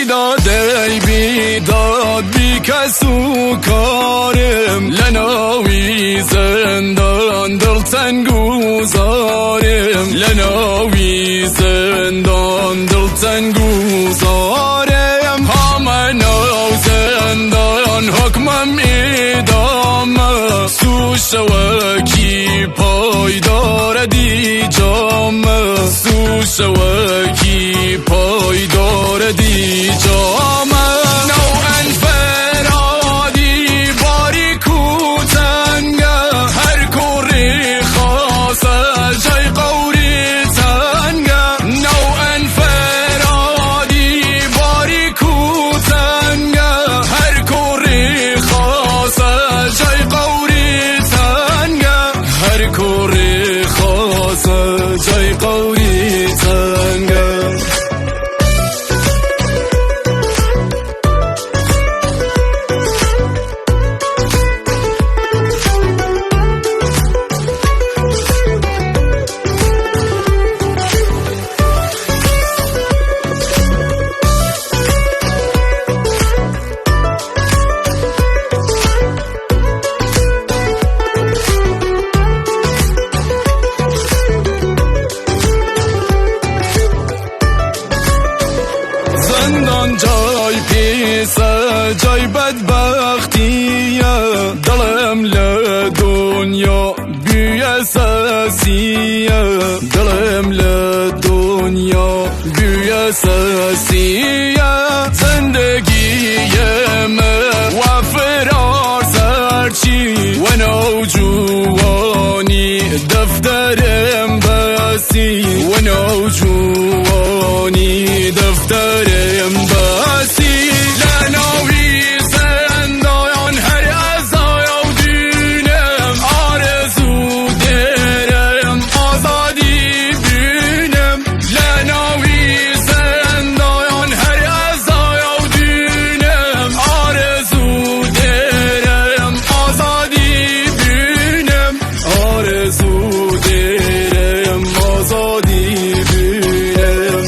بیداد ای بیداد بی کس و کارم لناوی زندان دل تنگو زارم لناوی زندان دل تنگو زارم همناو زندان حکمم ایدامه سو شوکی پایدار دی جامه سو شوکی پایدار دی جامه نوعا فرادی باری کوتنگه هر کوری خاصه جای قوری تنگه نوعا فرادی باری کوتنگه هر کوری خاصه جای قوری تنگه هر کوری خاصه جای قوری تنگه زندان جای پیسه جای بدبختیه دلم لدنیا بی اساسیه دلم لدنیا بی اساسیه زندگیم و فرار سرچی و نوجوانی دفترم بسی و نوجوانی دفترم بسی لناوی زندان هر ازای و دینم آرزو درم آزادی بینم لناوی زندان هر ازای و دینم آرزو درم آزادی بینم آرزو درم آزادی بینم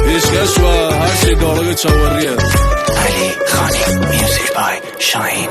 پیشکش و هر چی دارای چاوریه علی خانی میوزیک بای شاهین